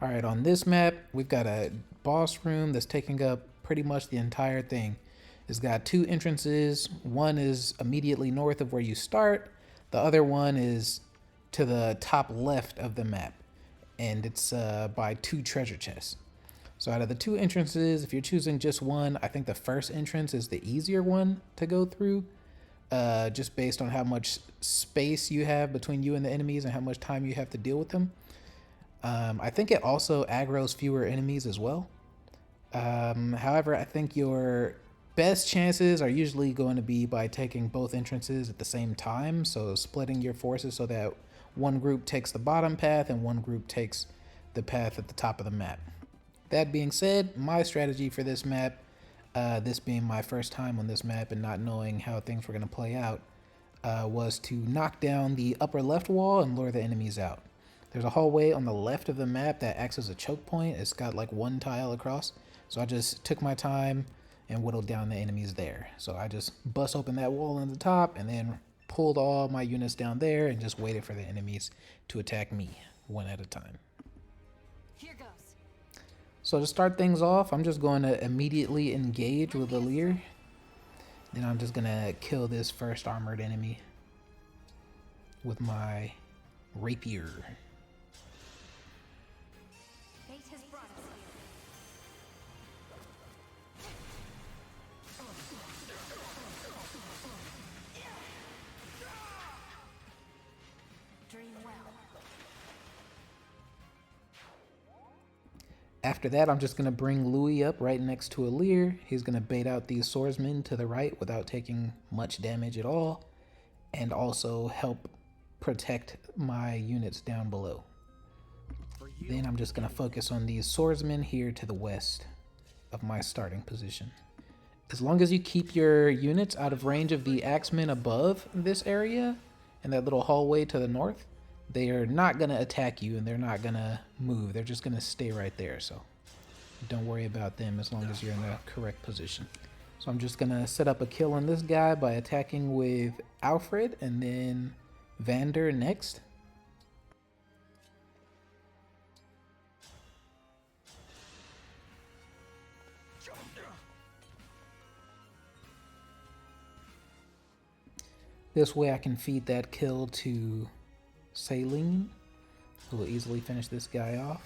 All right, on this map, we've got a boss room that's taking up pretty much the entire thing. It's got two entrances. One is immediately north of where you start. The other one is to the top left of the map, and it's by two treasure chests. So out of the two entrances, if you're choosing just one, I think the first entrance is the easier one to go through, just based on how much space you have between you and the enemies and how much time you have to deal with them. I think it also aggroes fewer enemies as well. However, I think your best chances are usually going to be by taking both entrances at the same time. So splitting your forces so that one group takes the bottom path and one group takes the path at the top of the map. That being said, my strategy for this map, this being my first time on this map and not knowing how things were going to play out, was to knock down the upper left wall and lure the enemies out. There's a hallway on the left of the map that acts as a choke point. It's got like one tile across. So I just took my time and whittled down the enemies there. So I just bust open that wall on the top and then pulled all my units down there and just waited for the enemies to attack me one at a time. Here goes. So to start things off, I'm just going to immediately engage with the Leer. Then I'm just going to kill this first armored enemy with my rapier. Fate has brought us here. Dream well. After that, I'm just going to bring Louis up right next to a Leer. He's going to bait out these swordsmen to the right without taking much damage at all, and also help protect my units down below. Then I'm just going to focus on these swordsmen here to the west of my starting position. As long as you keep your units out of range of the axemen above this area and that little hallway to the north, they are not going to attack you and they're not going to move. They're just going to stay right there. So don't worry about them as long as you're in the correct position. So I'm just going to set up a kill on this guy by attacking with Alfred and then Vander next. This way I can feed that kill to Saline, who will easily finish this guy off.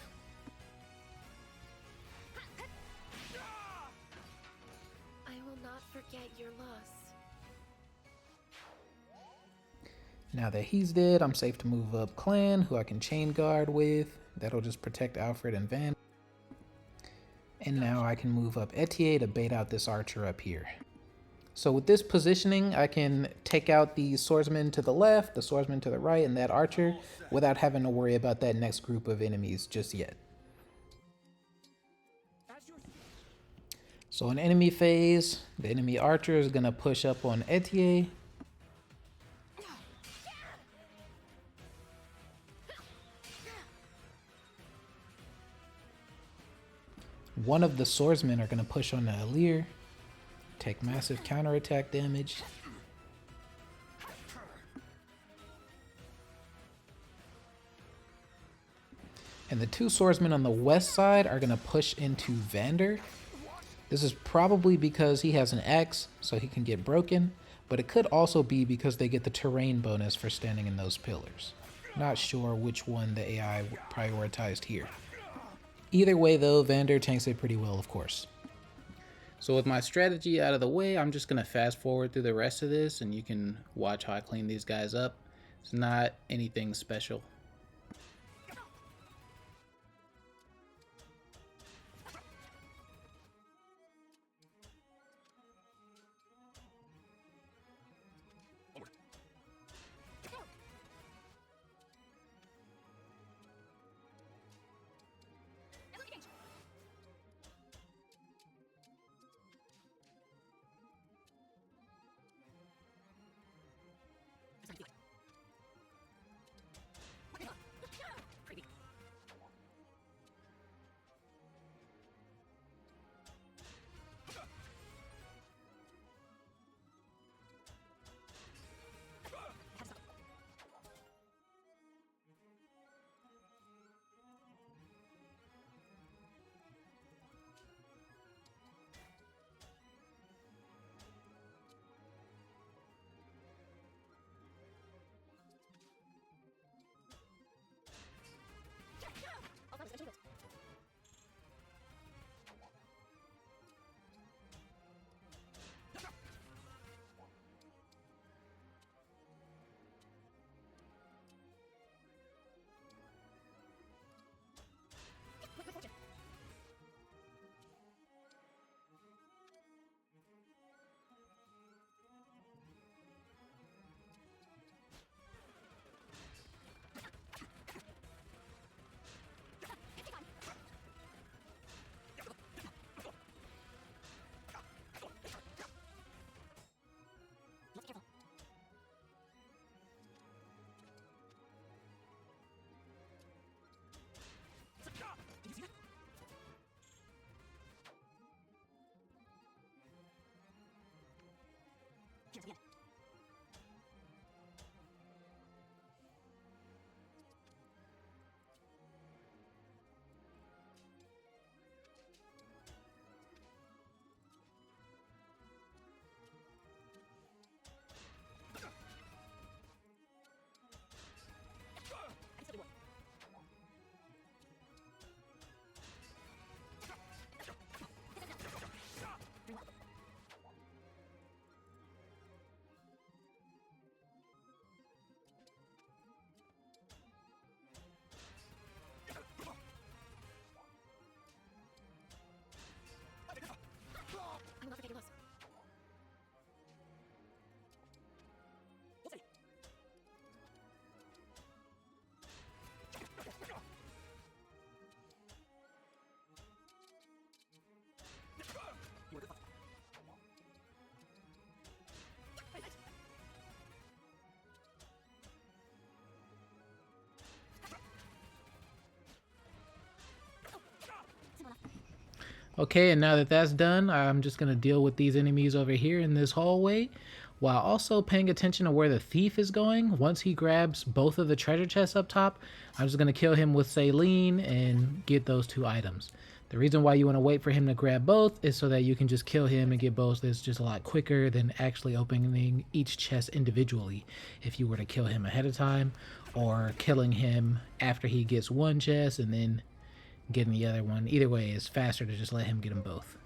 I will not forget your loss. Now that he's dead, I'm safe to move up Clan, who I can chain guard with. That'll just protect Alfred and Van. And now I can move up Etier to bait out this archer up here. So with this positioning, I can take out the swordsman to the left, the swordsman to the right, and that archer without having to worry about that next group of enemies just yet. So in enemy phase, the enemy archer is going to push up on Etier. One of the swordsmen are going to push on the Alir, take massive counterattack damage. And the two swordsmen on the west side are going to push into Vander. This is probably because he has an axe, so he can get broken, but it could also be because they get the terrain bonus for standing in those pillars. Not sure which one the AI prioritized here. Either way though, Vander tanks it pretty well, of course. So with my strategy out of the way, I'm just going to fast forward through the rest of this and you can watch how I clean these guys up. It's not anything special. Okay, and now that that's done, I'm just going to deal with these enemies over here in this hallway while also paying attention to where the thief is going. Once he grabs both of the treasure chests up top, I'm just going to kill him with Saline and get those 2 items. The reason why you want to wait for him to grab both is so that you can just kill him and get both. It's just a lot quicker than actually opening each chest individually if you were to kill him ahead of time, or killing him after he gets one chest and then getting the other one. Either way, it's faster to just let him get them both.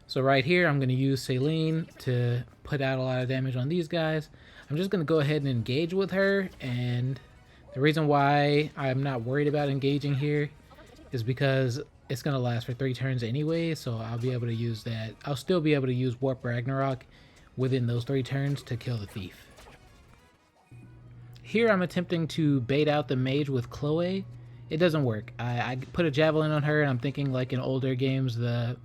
So right here, I'm going to use Saline to put out a lot of damage on these guys. I'm just going to go ahead and engage with her, and the reason why I'm not worried about engaging here is because it's going to last for 3 turns anyway, so I'll be able to use that. I'll still be able to use Warp Ragnarok within those 3 turns to kill the thief. Here I'm attempting to bait out the mage with Chloe. It doesn't work. I put a javelin on her, and I'm thinking like in older games the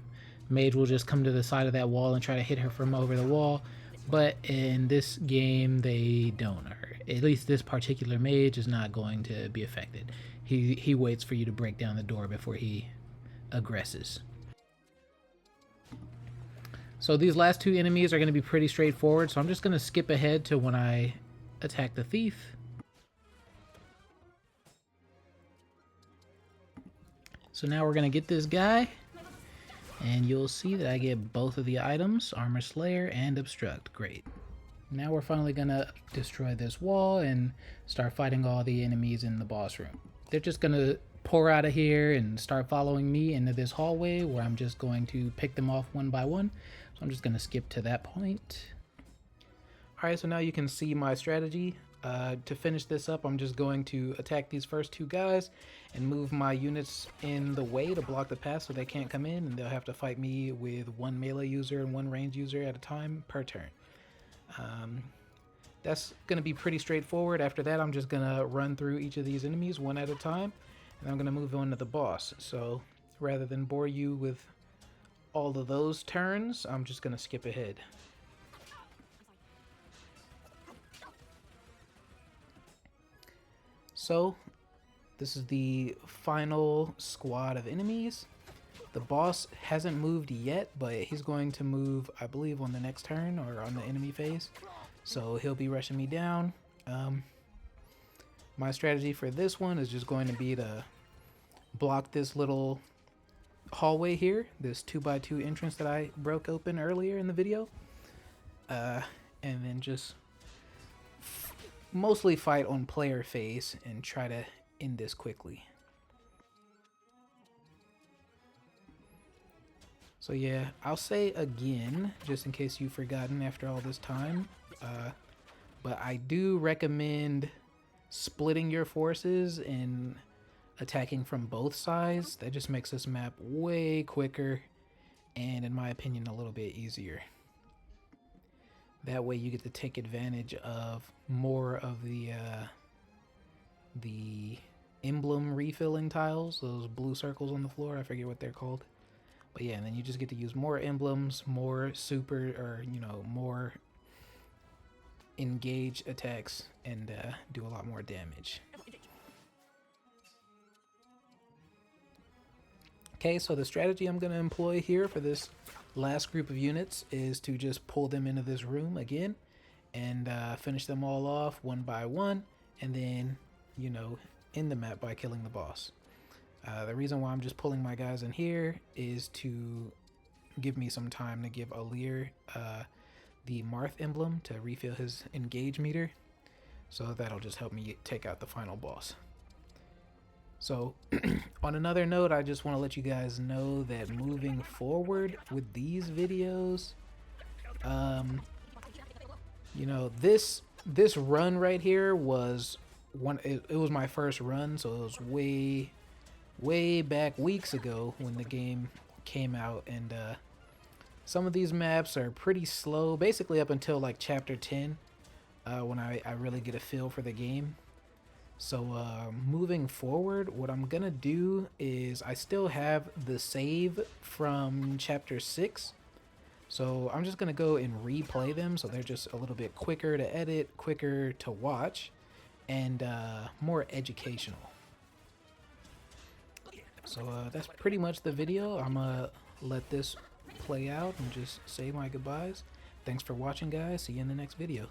mage will just come to the side of that wall and try to hit her from over the wall. But in this game they don't. Or at least this particular mage is not going to be affected. He waits for you to break down the door before he aggresses. So these last 2 enemies are going to be pretty straightforward, so I'm just going to skip ahead to when I attack the thief. So now we're going to get this guy, and you'll see that I get both of the items, Armor Slayer and Obstruct. Great. Now we're finally going to destroy this wall and start fighting all the enemies in the boss room. They're just going to pour out of here and start following me into this hallway where I'm just going to pick them off one by one. So I'm just going to skip to that point. Alright, so now you can see my strategy. To finish this up, I'm just going to attack these first 2 guys and move my units in the way to block the path so they can't come in, and they'll have to fight me with 1 melee user and 1 ranged user at a time per turn. That's going to be pretty straightforward. After that, I'm just going to run through each of these enemies one at a time, and I'm going to move on to the boss. So rather than bore you with all of those turns, I'm just going to skip ahead. So this is the final squad of enemies. The boss hasn't moved yet, but he's going to move, I believe, on the next turn or on the enemy phase. So he'll be rushing me down. My strategy for this one is just going to be to block this little hallway here, this 2x2 entrance that I broke open earlier in the video. And then just mostly fight on player phase and try to end this quickly. So yeah, I'll say again, just in case you've forgotten after all this time, but I do recommend splitting your forces and attacking from both sides. That just makes this map way quicker and, in my opinion, a little bit easier. That way you get to take advantage of more of the emblem refilling tiles, those blue circles on the floor, I forget what they're called. But yeah, and then you just get to use more emblems, more super, or, you know, more engage attacks and do a lot more damage. Okay, so the strategy I'm going to employ here for this last group of units is to just pull them into this room again and finish them all off one by one, and then, you know, end the map by killing the boss. The reason why I'm just pulling my guys in here is to give me some time to give Alir the Marth emblem to refill his engage meter. So that'll just help me take out the final boss. So on another note, I just want to let you guys know that moving forward with these videos, you know, this run right here was it was my first run, so it was way back weeks ago when the game came out, and some of these maps are pretty slow, basically up until like chapter 10, when I really get a feel for the game. So moving forward, what I'm gonna do is I still have the save from chapter 6, so I'm just gonna go and replay them so they're just a little bit quicker to edit, quicker to watch, and more educational. So that's pretty much the video. I'm gonna let this play out and just say my goodbyes. Thanks for watching, guys. See you in the next video.